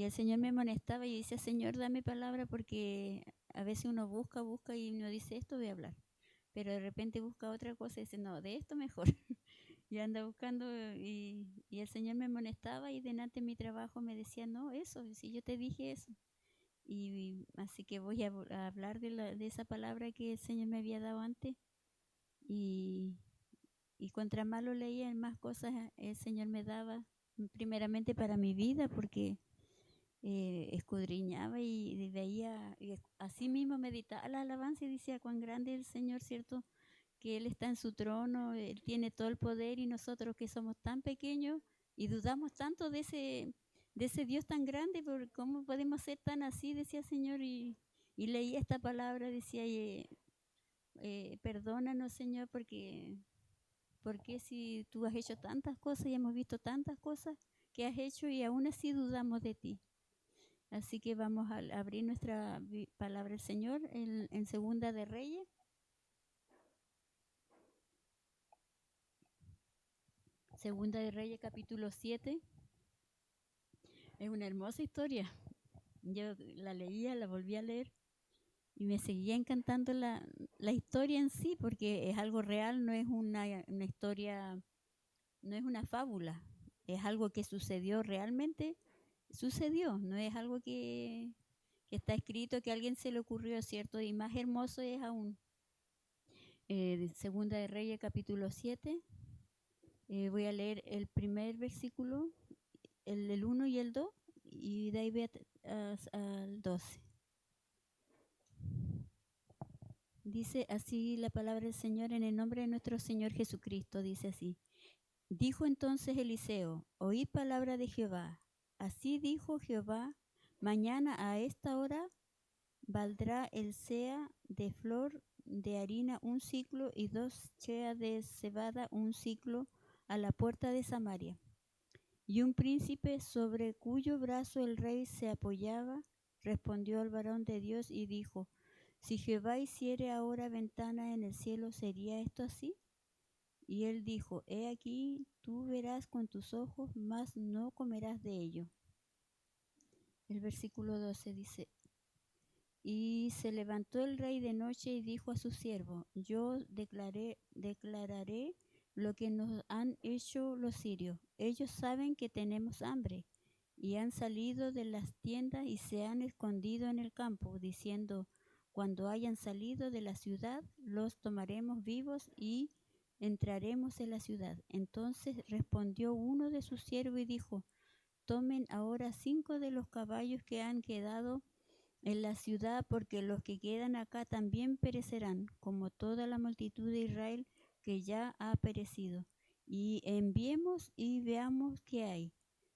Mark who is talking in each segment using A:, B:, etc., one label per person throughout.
A: el Señor me amonestaba y decía, Señor, dame palabra, porque a veces uno busca y uno dice, esto voy a hablar. Pero de repente busca otra cosa y dice, no, de esto mejor. Y anda buscando y el Señor me amonestaba y delante de mi trabajo me decía, no, eso, si yo te dije eso. Y así que voy a hablar de esa palabra que el Señor me había dado antes. Y, y contra más lo leía, más cosas el Señor me daba, primeramente para mi vida, porque escudriñaba y veía, y así mismo meditaba la alabanza y decía, cuán grande es el Señor, ¿cierto? Que Él está en su trono, Él tiene todo el poder y nosotros que somos tan pequeños y dudamos tanto de ese Dios tan grande, por cómo podemos ser tan así, decía el Señor, y leía esta palabra, decía, perdónanos, Señor, porque si tú has hecho tantas cosas y hemos visto tantas cosas que has hecho y aún así dudamos de ti. Así que vamos a abrir nuestra palabra del Señor en Segunda de Reyes. Segunda de Reyes, capítulo 7. Es una hermosa historia. Yo la leía, la volví a leer y me seguía encantando la historia en sí, porque es algo real, no es una historia, no es una fábula, es algo que sucedió realmente, sucedió, no es algo que está escrito, que a alguien se le ocurrió, ¿cierto? Y más hermoso es aún. Segunda de Reyes, capítulo 7. Voy a leer el primer versículo, el 1 y el 2, y de ahí voy al 12. Dice así la palabra del Señor en el nombre de nuestro Señor Jesucristo, dice así. Dijo entonces Eliseo, oíd palabra de Jehová. Así dijo Jehová, mañana a esta hora valdrá el sea de flor de harina un ciclo y 2 cheas de cebada un ciclo a la puerta de Samaria. Y un príncipe sobre cuyo brazo el rey se apoyaba, respondió al varón de Dios y dijo, si Jehová hiciere ahora ventana en el cielo, ¿sería esto así? Y él dijo, he aquí, tú verás con tus ojos, mas no comerás de ello. El versículo 12 dice, y se levantó el rey de noche y dijo a su siervo, yo declararé lo que nos han hecho los sirios. Ellos saben que tenemos hambre y han salido de las tiendas y se han escondido en el campo, diciendo, cuando hayan salido de la ciudad, los tomaremos vivos y entraremos en la ciudad. Entonces respondió uno de sus siervos y dijo, tomen ahora 5 de los caballos que han quedado en la ciudad, porque los que quedan acá también perecerán, como toda la multitud de Israel que ya ha perecido. Y enviemos y veamos qué hay.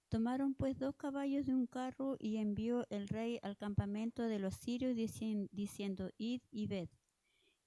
A: Tomaron pues 2 caballos de un carro y envió el rey al campamento de los sirios diciendo, id y ved.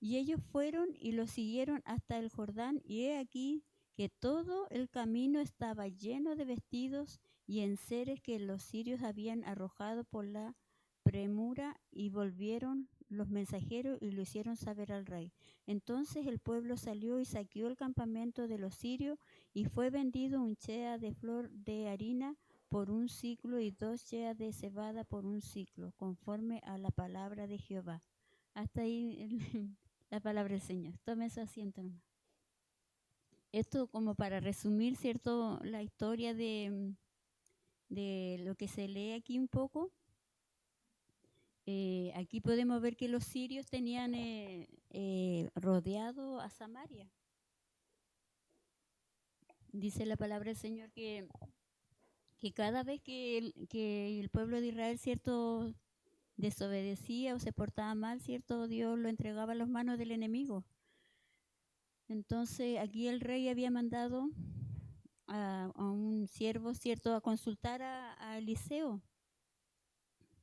A: Y ellos fueron y lo siguieron hasta el Jordán, y he aquí que todo el camino estaba lleno de vestidos y enseres que los sirios habían arrojado por la premura, y volvieron los mensajeros y lo hicieron saber al rey. Entonces el pueblo salió y saqueó el campamento de los sirios, y fue vendido un chea de flor de harina por un ciclo y 2 cheas de cebada por un ciclo, conforme a la palabra de Jehová. Hasta ahí la palabra del Señor. Tome su asiento nomás. Esto como para resumir, ¿cierto? La historia de lo que se lee aquí un poco. Aquí podemos ver que los sirios tenían rodeado a Samaria. Dice la palabra del Señor que cada vez que el pueblo de Israel, ¿cierto?, desobedecía o se portaba mal, ¿cierto?, Dios lo entregaba a las manos del enemigo. Entonces aquí el rey había mandado a un siervo, ¿cierto?, a consultar a Eliseo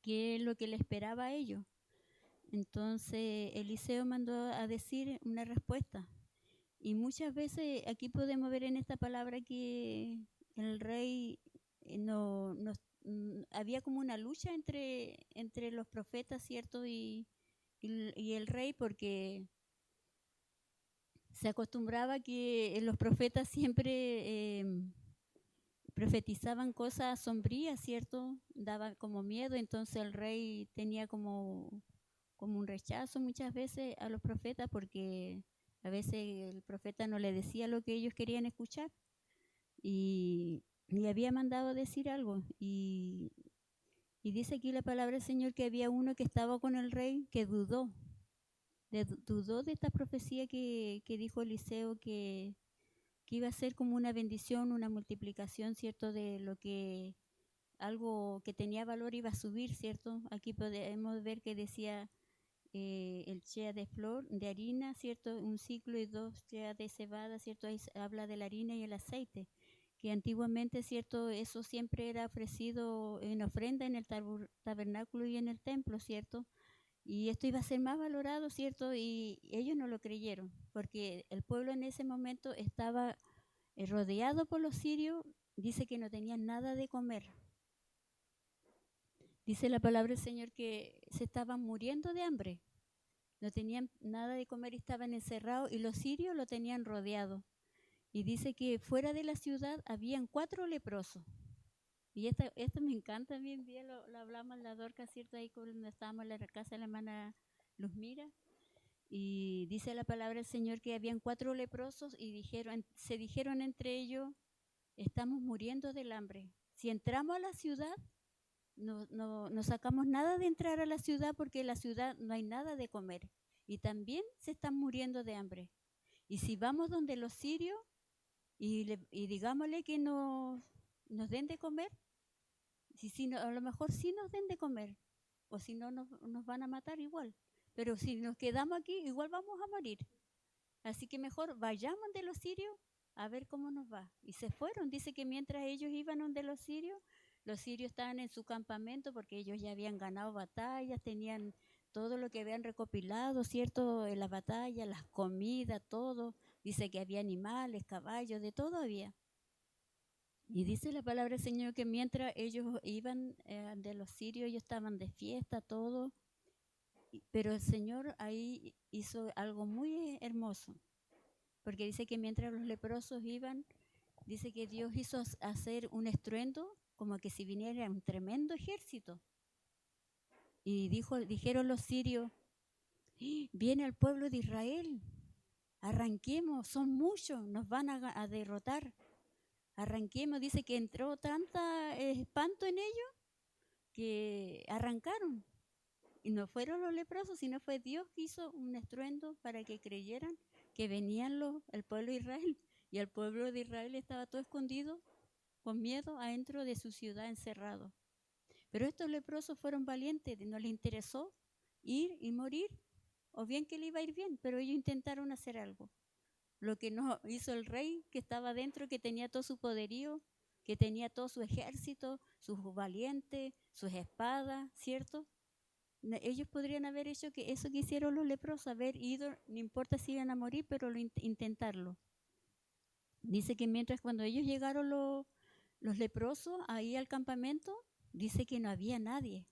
A: qué es lo que le esperaba a ellos. Entonces Eliseo mandó a decir una respuesta. Y muchas veces aquí podemos ver en esta palabra que el rey había como una lucha entre los profetas, ¿cierto? Y el rey, porque se acostumbraba que los profetas siempre profetizaban cosas sombrías, ¿cierto? Daba como miedo, entonces el rey tenía como un rechazo muchas veces a los profetas porque a veces el profeta no le decía lo que ellos querían escuchar y había mandado decir algo y dice aquí la palabra del Señor que había uno que estaba con el rey que dudó de esta profecía que dijo Eliseo que iba a ser como una bendición, una multiplicación, ¿cierto? De lo que algo que tenía valor iba a subir, ¿cierto? Aquí podemos ver que decía el chea de flor, de harina, ¿cierto? Un ciclo y 2 cheas de cebada, ¿cierto? Ahí habla de la harina y el aceite, que antiguamente, ¿cierto? Eso siempre era ofrecido en ofrenda en el tabernáculo y en el templo, ¿cierto? Y esto iba a ser más valorado, ¿cierto? Y ellos no lo creyeron, porque el pueblo en ese momento estaba rodeado por los sirios, dice que no tenían nada de comer. Dice la palabra del Señor que se estaban muriendo de hambre, no tenían nada de comer y estaban encerrados y los sirios lo tenían rodeado. Y dice que fuera de la ciudad habían 4 leprosos. Y esto me encanta, bien lo hablamos en la Dorca, ¿cierto? Ahí cuando estábamos en la casa de la hermana Luzmira. Y dice la palabra del Señor que habían 4 leprosos y se dijeron entre ellos, estamos muriendo del hambre. Si entramos a la ciudad, no sacamos nada de entrar a la ciudad porque en la ciudad no hay nada de comer. Y también se están muriendo de hambre. Y si vamos donde los sirios y digámosle que nos den de comer, si no, a lo mejor sí nos den de comer, o si no nos van a matar igual. Pero si nos quedamos aquí, igual vamos a morir. Así que mejor vayamos de los sirios a ver cómo nos va. Y se fueron. Dice que mientras ellos iban donde los sirios estaban en su campamento porque ellos ya habían ganado batallas, tenían todo lo que habían recopilado, ¿cierto? En las batallas, las comidas, todo. Dice que había animales, caballos, de todo había. Y dice la palabra del Señor que mientras ellos iban de los sirios, ellos estaban de fiesta, todo. Pero el Señor ahí hizo algo muy hermoso. Porque dice que mientras los leprosos iban, dice que Dios hizo hacer un estruendo como que si viniera un tremendo ejército. Y dijeron los sirios, viene el pueblo de Israel, arranquemos, son muchos, nos van a derrotar. Arranquemos, dice que entró tanta espanto en ellos que arrancaron. Y no fueron los leprosos, sino fue Dios que hizo un estruendo para que creyeran que venían el pueblo de Israel. Y el pueblo de Israel estaba todo escondido, con miedo, adentro de su ciudad encerrado. Pero estos leprosos fueron valientes, no les interesó ir y morir, o bien que le iba a ir bien, pero ellos intentaron hacer algo. Lo que no hizo el rey, que estaba dentro, que tenía todo su poderío, que tenía todo su ejército, sus valientes, sus espadas, ¿cierto? Ellos podrían haber hecho que eso que hicieron los leprosos, haber ido, no importa si iban a morir, pero intentarlo. Dice que mientras cuando ellos llegaron los leprosos ahí al campamento, dice que no había nadie.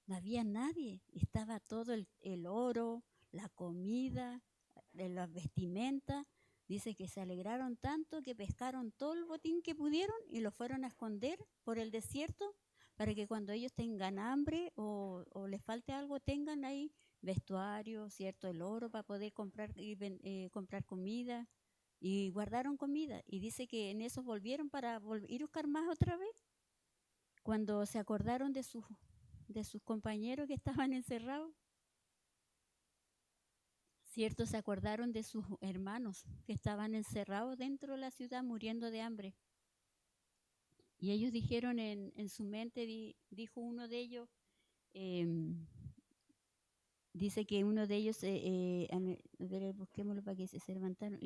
A: No había nadie. Estaba todo el oro, la comida, las vestimentas. Dice que se alegraron tanto que pescaron todo el botín que pudieron y lo fueron a esconder por el desierto para que cuando ellos tengan hambre o les falte algo, tengan ahí vestuario, ¿cierto? El oro para poder comprar comida. Y guardaron comida. Y dice que en eso volvieron para ir a buscar más otra vez. Cuando se acordaron de sus compañeros que estaban encerrados, ¿cierto? Se acordaron de sus hermanos que estaban encerrados dentro de la ciudad muriendo de hambre. Y ellos dijeron en su mente, dijo uno de ellos, dice que uno de ellos, a ver, busquémoslo para que se levantaron.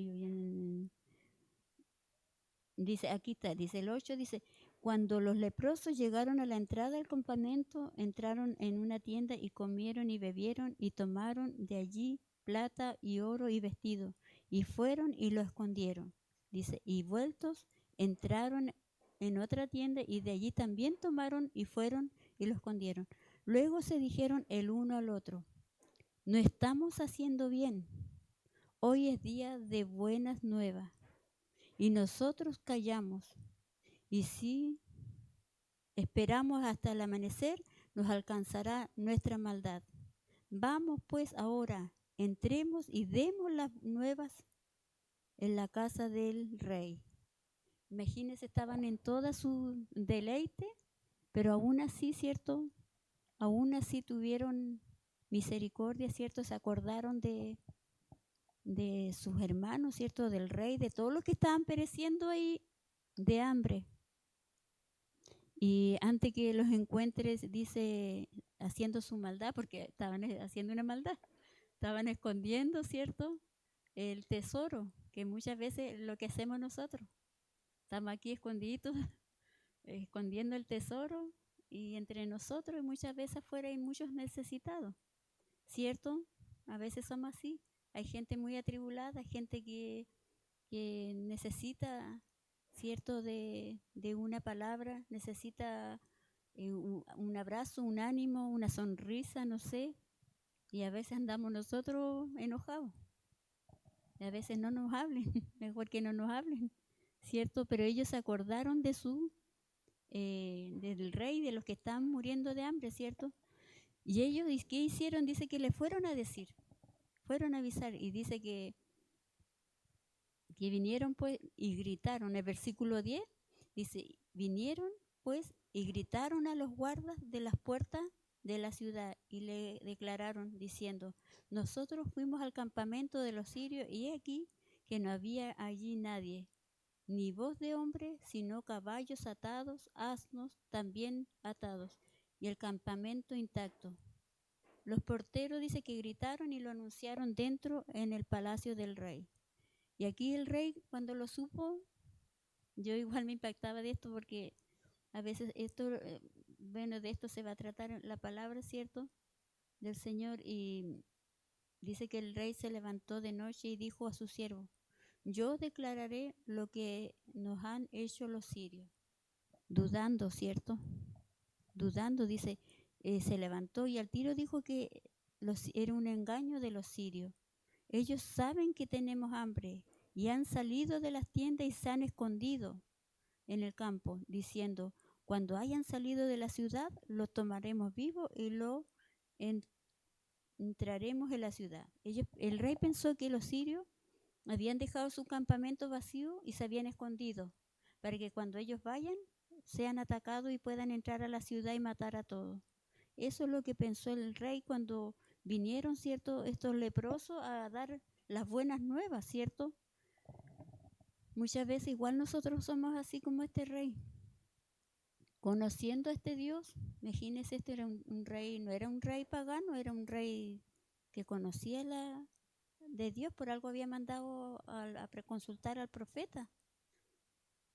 A: Dice, aquí está, dice el 8, dice, cuando los leprosos llegaron a la entrada del campamento, entraron en una tienda y comieron y bebieron y tomaron de allí plata y oro y vestido, y fueron y lo escondieron. Dice, y vueltos, entraron en otra tienda y de allí también tomaron y fueron y lo escondieron. Luego se dijeron el uno al otro, no estamos haciendo bien, hoy es día de buenas nuevas, y nosotros callamos. Y si esperamos hasta el amanecer, nos alcanzará nuestra maldad. Vamos pues ahora, entremos y demos las nuevas en la casa del rey. Imagínense, estaban en toda su deleite, pero aún así, ¿cierto? Aún así tuvieron misericordia, ¿cierto? Se acordaron de sus hermanos, ¿cierto? Del rey, de todos los que estaban pereciendo ahí de hambre. Y antes que los encuentres, dice, haciendo su maldad, porque estaban haciendo una maldad, estaban escondiendo, ¿cierto? El tesoro, que muchas veces lo que hacemos nosotros. Estamos aquí escondidos, escondiendo el tesoro y entre nosotros y muchas veces afuera hay muchos necesitados, ¿cierto? A veces somos así. Hay gente muy atribulada, gente que necesita, ¿cierto? De una palabra, necesita un abrazo, un ánimo, una sonrisa, no sé. Y a veces andamos nosotros enojados. Y a veces no nos hablen, mejor que no nos hablen, ¿cierto? Pero ellos se acordaron de del rey, de los que están muriendo de hambre, ¿cierto? Y ellos, ¿qué hicieron? Dice que le fueron a decir, fueron a avisar, y dice que vinieron pues y gritaron. El versículo 10 dice, vinieron pues y gritaron a los guardas de las puertas de la ciudad y le declararon diciendo, nosotros fuimos al campamento de los sirios y he aquí que no había allí nadie, ni voz de hombre, sino caballos atados, asnos también atados, y el campamento intacto. Los porteros dice que gritaron y lo anunciaron dentro en el palacio del rey. Y aquí el rey, cuando lo supo, yo igual me impactaba de esto porque a veces esto, bueno, de esto se va a tratar la palabra, ¿cierto? Del Señor. Y dice que el rey se levantó de noche y dijo a su siervo, yo declararé lo que nos han hecho los sirios. Dudando, ¿cierto? Dudando, dice, se levantó y al tiro dijo que era un engaño de los sirios. Ellos saben que tenemos hambre y han salido de las tiendas y se han escondido en el campo, diciendo, cuando hayan salido de la ciudad, lo tomaremos vivo y lo entraremos en la ciudad. El rey pensó que los sirios habían dejado su campamento vacío y se habían escondido, para que cuando ellos vayan, sean atacados y puedan entrar a la ciudad y matar a todos. Eso es lo que pensó el rey cuando vinieron, ¿cierto?, estos leprosos a dar las buenas nuevas, ¿cierto? Muchas veces igual nosotros somos así como este rey. Conociendo a este Dios, imagínense, este era un rey, no era un rey pagano, era un rey que conocía de Dios, por algo había mandado a consultar al profeta.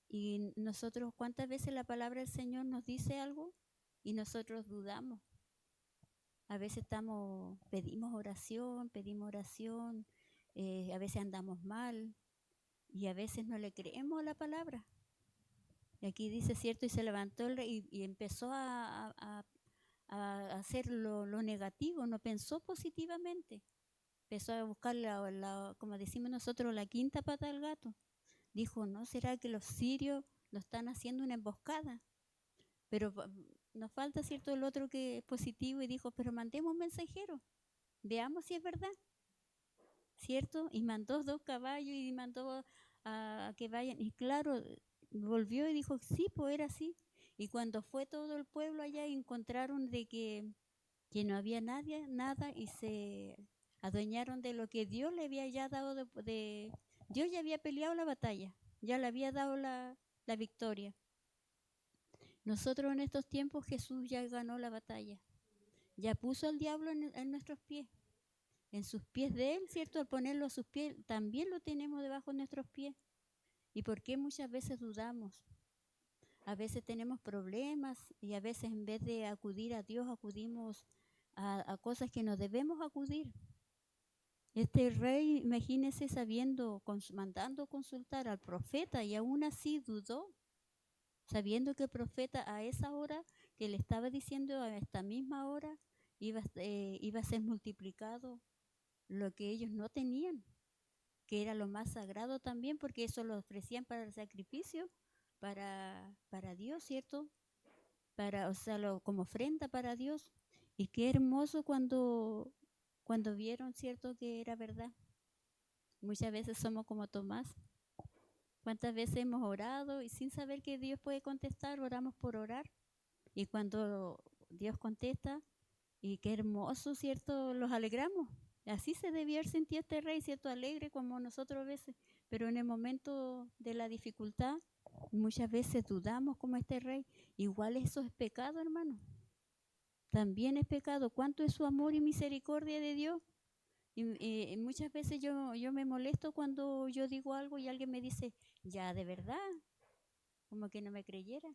A: Y nosotros, ¿cuántas veces la palabra del Señor nos dice algo y nosotros dudamos? A veces pedimos oración, a veces andamos mal y a veces no le creemos a la palabra. Y aquí dice, cierto, y se levantó el rey y empezó a hacer lo negativo, no pensó positivamente. Empezó a buscar, como decimos nosotros, la quinta pata del gato. Dijo, ¿no será que los sirios nos están haciendo una emboscada? Pero nos falta, cierto, el otro que es positivo y dijo, pero mandemos un mensajero, veamos si es verdad, ¿cierto? Y mandó 2 caballos y mandó a que vayan. Y claro, volvió y dijo, sí, pues era así. Y cuando fue todo el pueblo allá, encontraron de que no había nadie, nada, y se adueñaron de lo que Dios le había ya dado Dios ya había peleado la batalla, ya le había dado la victoria. Nosotros en estos tiempos Jesús ya ganó la batalla, ya puso al diablo en nuestros pies, en sus pies de Él, ¿cierto? Al ponerlo a sus pies, también lo tenemos debajo de nuestros pies. ¿Y por qué muchas veces dudamos? A veces tenemos problemas y a veces en vez de acudir a Dios, acudimos a cosas que no debemos acudir. Este rey, imagínese, mandando consultar al profeta y aún así dudó, sabiendo que el profeta a esa hora que le estaba diciendo, a esta misma hora, iba a ser multiplicado lo que ellos no tenían, que era lo más sagrado también, porque eso lo ofrecían para el sacrificio, para Dios, ¿cierto? O sea, como ofrenda para Dios. Y qué hermoso cuando vieron, ¿cierto? Que era verdad. Muchas veces somos como Tomás. ¿Cuántas veces hemos orado y sin saber que Dios puede contestar, oramos por orar? Y cuando Dios contesta, y qué hermoso, ¿cierto? Los alegramos. Así se debía haber sentido este rey, ¿cierto? Alegre como nosotros a veces. Pero en el momento de la dificultad, muchas veces dudamos como este rey. Igual eso es pecado, hermano. También es pecado. ¿Cuánto es su amor y misericordia de Dios? Y muchas veces yo me molesto cuando yo digo algo y alguien me dice, ya, de verdad, como que no me creyera.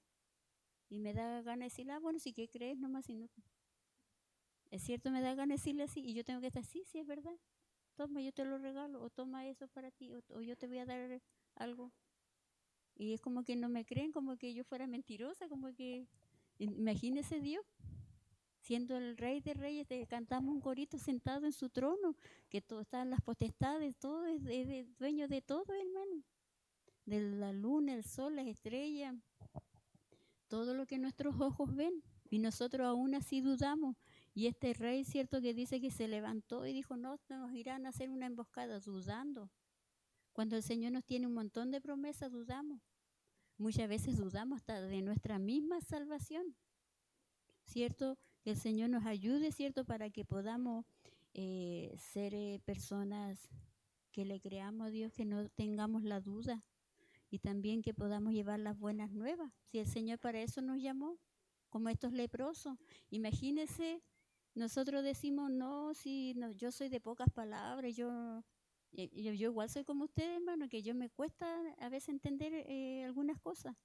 A: Y me da ganas de decirle, bueno, si que crees nomás, si no. Es cierto, me da ganas de decirle así y yo tengo que estar, sí, sí, es verdad. Toma, yo te lo regalo, o toma eso para ti, o yo te voy a dar algo. Y es como que no me creen, como que yo fuera mentirosa, como que, imagínese Dios, siendo el rey de reyes, cantamos un corito sentado en su trono, que todo están las potestades, todo es dueño de todo, hermano. De la luna, el sol, las estrellas, todo lo que nuestros ojos ven. Y nosotros aún así dudamos. Y este rey, cierto, que dice que se levantó y dijo, no, nos irán a hacer una emboscada, dudando. Cuando el Señor nos tiene un montón de promesas, dudamos. Muchas veces dudamos hasta de nuestra misma salvación, ¿cierto? Que el Señor nos ayude, ¿cierto? Para que podamos ser personas que le creamos a Dios, que no tengamos la duda y también que podamos llevar las buenas nuevas. Si el Señor para eso nos llamó, como estos leprosos. Imagínense, nosotros decimos, no, si no, yo soy de pocas palabras, yo igual soy como ustedes, hermano, que yo me cuesta a veces entender algunas cosas.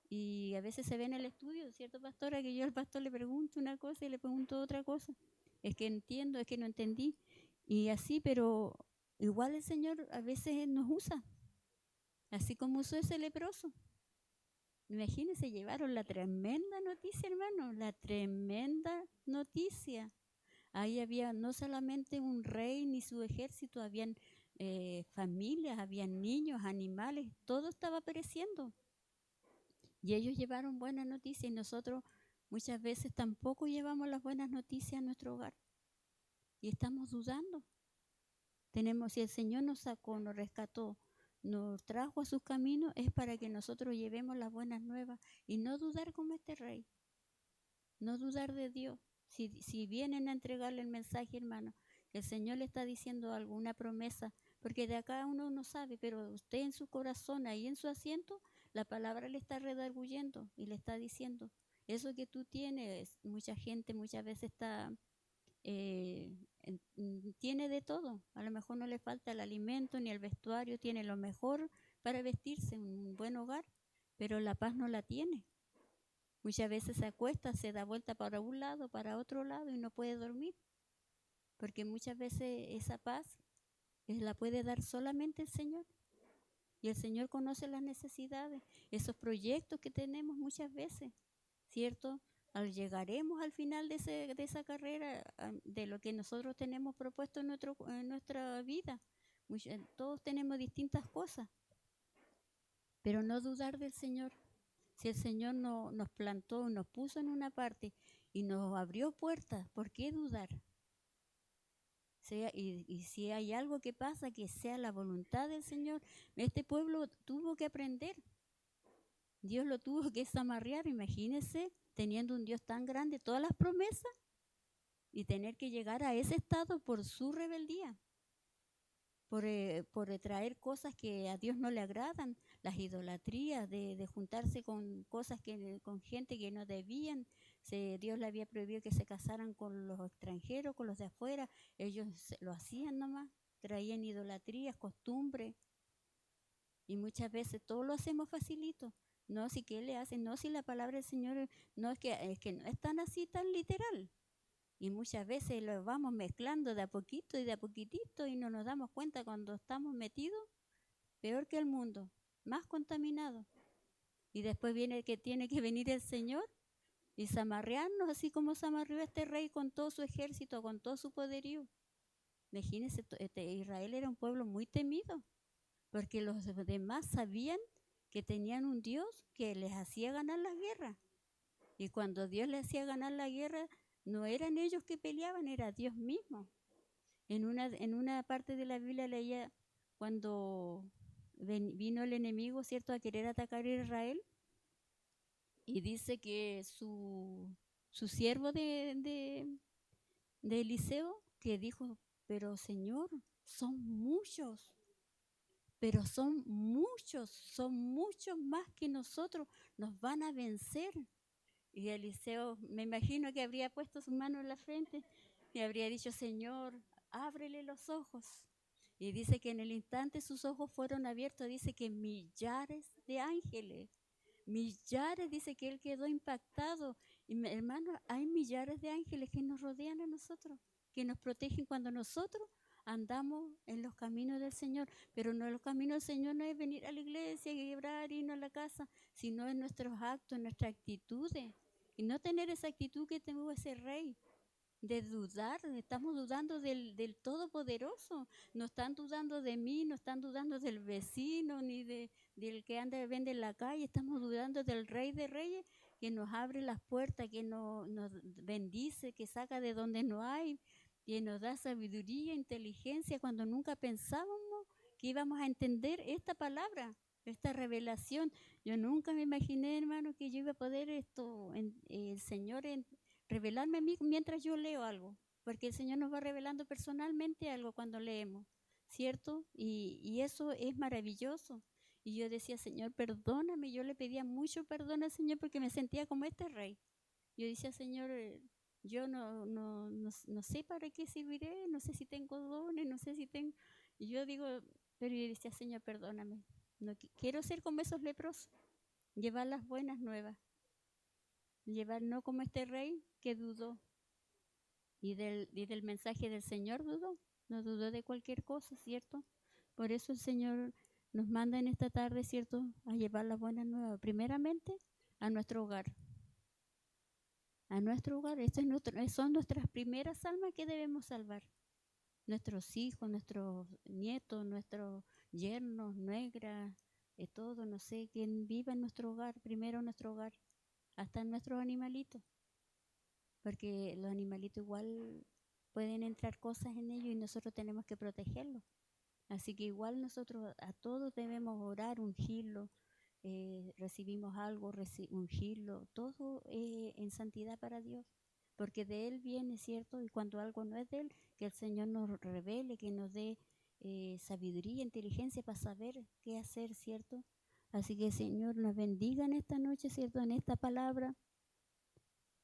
A: Y a veces se ve en el estudio, ¿cierto, pastora? Que yo al pastor le pregunto una cosa y le pregunto otra cosa. Es que entiendo, es que no entendí. Y así, pero igual el Señor a veces nos usa, así como usó ese leproso. Imagínense, llevaron la tremenda noticia, hermano, la tremenda noticia. Ahí había no solamente un rey ni su ejército, habían familias, habían niños, animales, todo estaba pereciendo. Y ellos llevaron buenas noticias y nosotros muchas veces tampoco llevamos las buenas noticias a nuestro hogar. Y estamos dudando. Si el Señor nos sacó, nos rescató, nos trajo a sus caminos, es para que nosotros llevemos las buenas nuevas y no dudar como este rey. No dudar de Dios. Si vienen a entregarle el mensaje, hermano, el Señor le está diciendo algo, una promesa, porque de acá uno no sabe, pero usted en su corazón, ahí en su asiento, la palabra le está redarguyendo y le está diciendo, eso que tú tienes, mucha gente muchas veces tiene de todo, a lo mejor no le falta el alimento ni el vestuario, tiene lo mejor para vestirse, un buen hogar, pero la paz no la tiene. Muchas veces se acuesta, se da vuelta para un lado, para otro lado y no puede dormir, porque muchas veces esa paz la puede dar solamente el Señor. Y el Señor conoce las necesidades, esos proyectos que tenemos muchas veces, ¿cierto? Llegaremos al final de esa carrera, de lo que nosotros tenemos propuesto en nuestra vida. Todos tenemos distintas cosas, pero no dudar del Señor. Si el Señor nos plantó, nos puso en una parte y nos abrió puertas, ¿por qué dudar? Y si hay algo que pasa, que sea la voluntad del Señor. Este pueblo tuvo que aprender. Dios lo tuvo que zamarrear, imagínense, teniendo un Dios tan grande, todas las promesas, y tener que llegar a ese estado por su rebeldía. Por traer cosas que a Dios no le agradan, las idolatrías, de juntarse con cosas con gente que no debían. Dios le había prohibido que se casaran con los extranjeros, con los de afuera, ellos lo hacían nomás, traían idolatrías, costumbres, y muchas veces todo lo hacemos facilito. No, si que le hacen, no, si la palabra del Señor no es que no es tan así, tan literal. Y muchas veces lo vamos mezclando de a poquito y de a poquitito y no nos damos cuenta cuando estamos metidos, peor que el mundo, más contaminado. Y después viene que tiene que venir el Señor y zamarrearnos, así como zamarreó este rey con todo su ejército, con todo su poderío. Imagínense, Israel era un pueblo muy temido, porque los demás sabían que tenían un Dios que les hacía ganar las guerras. Y cuando Dios les hacía ganar la guerra, no eran ellos que peleaban, era Dios mismo. En una parte de la Biblia leía cuando vino el enemigo, ¿cierto?, a querer atacar a Israel, y dice que su siervo de Eliseo, que dijo, pero Señor, son muchos, pero son muchos más que nosotros, nos van a vencer. Y Eliseo, me imagino que habría puesto su mano en la frente y habría dicho, Señor, ábrele los ojos. Y dice que en el instante sus ojos fueron abiertos, dice que millares, dice que él quedó impactado. Y hermano, hay millares de ángeles que nos rodean a nosotros, que nos protegen cuando nosotros andamos en los caminos del Señor. Pero no, los caminos del Señor no es venir a la iglesia y orar, irnos a la casa, sino en nuestros actos, en nuestras actitudes. Y no tener esa actitud que tuvo ese rey, de dudar, estamos dudando del Todopoderoso, no están dudando de mí, no están dudando del vecino, ni del que anda vende en la calle, estamos dudando del Rey de Reyes, que nos abre las puertas, que nos bendice, que saca de donde no hay, que nos da sabiduría, inteligencia, cuando nunca pensábamos que íbamos a entender esta palabra, esta revelación. Yo nunca me imaginé, hermano, que yo iba a poder el Señor revelarme a mí mientras yo leo algo, porque el Señor nos va revelando personalmente algo cuando leemos, ¿cierto? Y eso es maravilloso. Y yo decía, Señor, perdóname. Yo le pedía mucho perdón al Señor porque me sentía como este rey. Yo decía, Señor, yo no sé para qué serviré, no sé si tengo dones, no sé si tengo... Y yo digo, pero yo decía, Señor, perdóname. No quiero ser como esos leprosos, llevar las buenas nuevas, llevar no como este rey que dudó y del mensaje del Señor dudó, no dudó de cualquier cosa, ¿cierto? Por eso el Señor nos manda en esta tarde, ¿cierto?, a llevar las buenas nuevas, primeramente a nuestro hogar. A nuestro hogar, son nuestras primeras almas que debemos salvar. Nuestros hijos, nuestros nietos, nuestros yernos, nuegras, todo, no sé, quien viva en nuestro hogar, primero en nuestro hogar, hasta en nuestros animalitos, porque los animalitos igual pueden entrar cosas en ellos y nosotros tenemos que protegerlos. Así que igual nosotros a todos debemos orar, ungirlo, recibimos algo, ungirlo, todo en santidad para Dios, porque de Él viene, ¿cierto? Y cuando algo no es de Él, que el Señor nos revele, que nos dé sabiduría, inteligencia para saber qué hacer, ¿cierto? Así que el Señor nos bendiga en esta noche, ¿cierto? En esta palabra.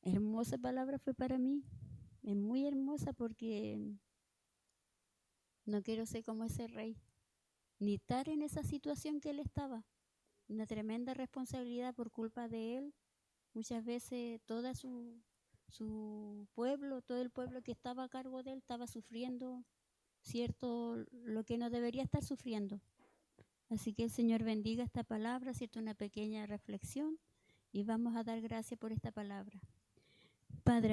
A: Hermosa palabra fue para mí, es muy hermosa porque no quiero ser como ese rey, ni estar en esa situación que él estaba. Una tremenda responsabilidad por culpa de él. Muchas veces su pueblo, todo el pueblo que estaba a cargo de él estaba sufriendo, ¿cierto?, lo que no debería estar sufriendo. Así que el Señor bendiga esta palabra, ¿cierto?, una pequeña reflexión, y vamos a dar gracias por esta palabra. Padre